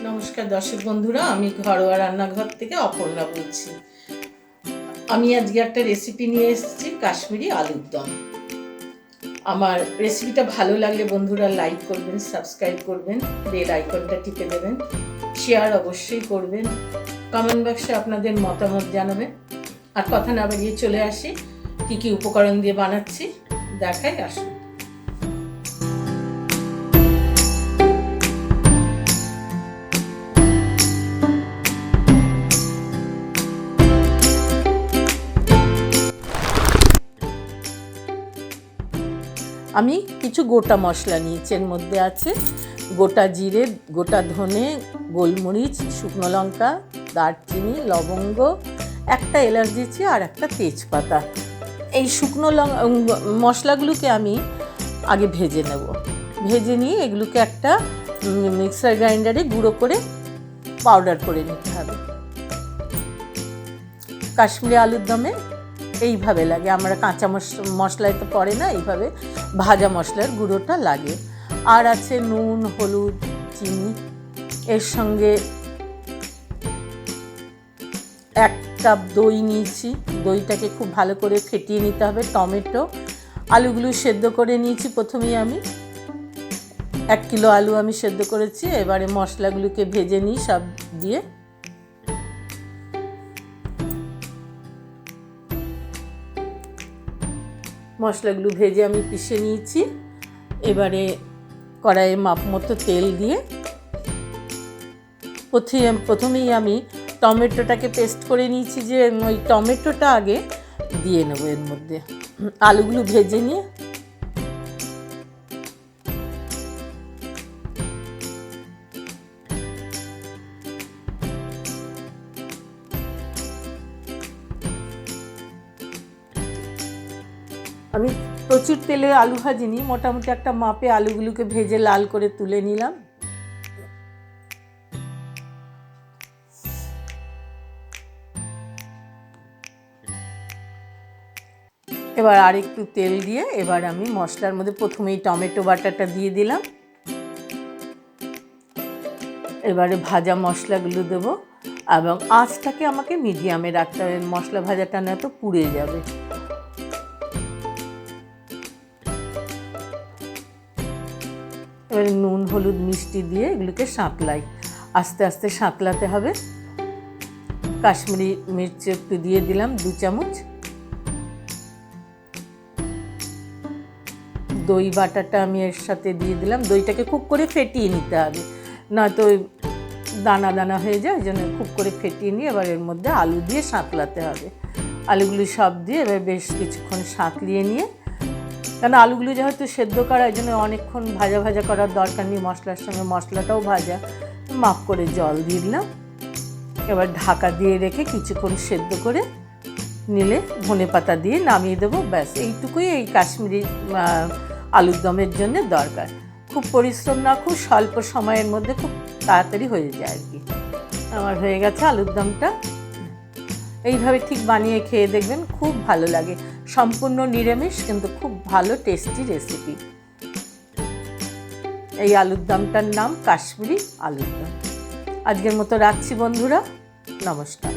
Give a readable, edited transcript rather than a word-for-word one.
নমস্কার দর্শক বন্ধুরা, আমি ঘরোয়া রান্নাঘর থেকে অপর্ণা বলছি। আমি আজকে একটা রেসিপি নিয়ে এসেছি, কাশ্মীরি আলুর দম। আমার রেসিপিটা ভালো লাগলে বন্ধুরা লাইক করবেন, সাবস্ক্রাইব করবেন, বেল আইকনটা টিপে দেবেন, শেয়ার অবশ্যই করবেন, কমেন্ট বক্সে আপনাদের মতামত জানাবেন। আর কথা না বাড়িয়ে চলে আসি, কী কী উপকরণ দিয়ে বানাচ্ছি দেখাই, আসুন। আমি কিছু গোটা মশলা নিয়েছি। এর মধ্যে আছে গোটা জিরে, গোটা ধনে, গোলমরিচ, শুকনো লঙ্কা, দারচিনি, লবঙ্গ, একটা এলাচ দিয়েছি আর একটা তেজপাতা। এই শুকনো মশলাগুলোকে আমি আগে ভেজে নেব। ভেজে নিয়ে এগুলোকে একটা মিক্সার গ্রাইন্ডারে গুঁড়ো করে পাউডার করে নিতে হবে। কাশ্মীরি আলুর দমে এইভাবে লাগে, আমরা কাঁচা মশলায় তো পড়ে না, এইভাবে ভাজা মশলার গুঁড়োটা লাগে। আর আছে নুন, হলুদ, চিনি, এর সঙ্গে 1 কাপ দই নিয়েছি। দইটাকে খুব ভালো করে ফেটিয়ে নিতে হবে। টমেটো, আলুগুলো সেদ্ধ করে নিয়েছি। প্রথমেই আমি 1 কিলো আলু আমি সেদ্ধ করেছি। এবারে মশলাগুলোকে ভেজে নিই সব দিয়ে। মশলাগুলো ভেজে আমি পিষে নিয়েছি। এবারে কড়াইয়ে মাপ মতো তেল দিয়ে প্রথমেই আমি টমেটোটাকে পেস্ট করে নিয়েছি, যে ওই টমেটোটা আগে দিয়ে নেবো এর মধ্যে। আলুগুলো ভেজে নিয়ে আমি প্রচুর তেলে আলু ভাজিনি, মোটামুটি একটা মাপে আলুগুলোকে ভেজে লাল করে তুলে নিলাম। এবার আর একটু তেল দিয়ে এবার আমি মশলার মধ্যে প্রথমেই টমেটো বাটাটা দিয়ে দিলাম। এবারে ভাজা মশলাগুলো দেবো এবং আঁচটাকে আমাকে মিডিয়ামে রাখতে হবে, মশলা ভাজাটা না তো পুড়ে যাবে। এবারে নুন, হলুদ, মিষ্টি দিয়ে এগুলোকে সাঁতলাই, আস্তে আস্তে সাঁতলাতে হবে। কাশ্মীরি মির্চ একটু দিয়ে দিলাম 2 চামচ। দই বাটাটা আমি এর সাথে দিয়ে দিলাম। দইটাকে খুব করে ফেটিয়ে নিতে হবে, নয়তো দানা দানা হয়ে যায়, ওই জন্য খুব করে ফেটিয়ে নিয়ে এবার এর মধ্যে আলু দিয়ে সাঁতলাতে হবে। আলুগুলি সব দিয়ে এবার বেশ কিছুক্ষণ সাঁতলিয়ে নিয়ে, কারণ আলুগুলো যেহেতু সেদ্ধ করা, এই জন্য অনেকক্ষণ ভাজা ভাজা করার দরকার নেই। মশলার সঙ্গে মশলাটাও ভাজা, মাপ করে জল দিয়ে দিলাম। এবার ঢাকা দিয়ে রেখে কিছুক্ষণ সেদ্ধ করে নিলে ধনেপাতা দিয়ে নামিয়ে দেবো। ব্যাস এইটুকুই এই কাশ্মীরি আলুর দমের জন্য দরকার। খুব পরিশ্রম না, খুব স্বল্প সময়ের মধ্যে খুব তাড়াতাড়ি হয়ে যায় আর কি। আমার হয়ে গেছে আলুর দমটা। এইভাবে ঠিক বানিয়ে খেয়ে দেখবেন, খুব ভালো লাগে। সম্পূর্ণ নিরামিষ কিন্তু খুব ভালো টেস্টি রেসিপি। এই আলুর দমটার নাম কাশ্মীরি আলুর দম। আজকের মতো রাখছি বন্ধুরা, নমস্কার।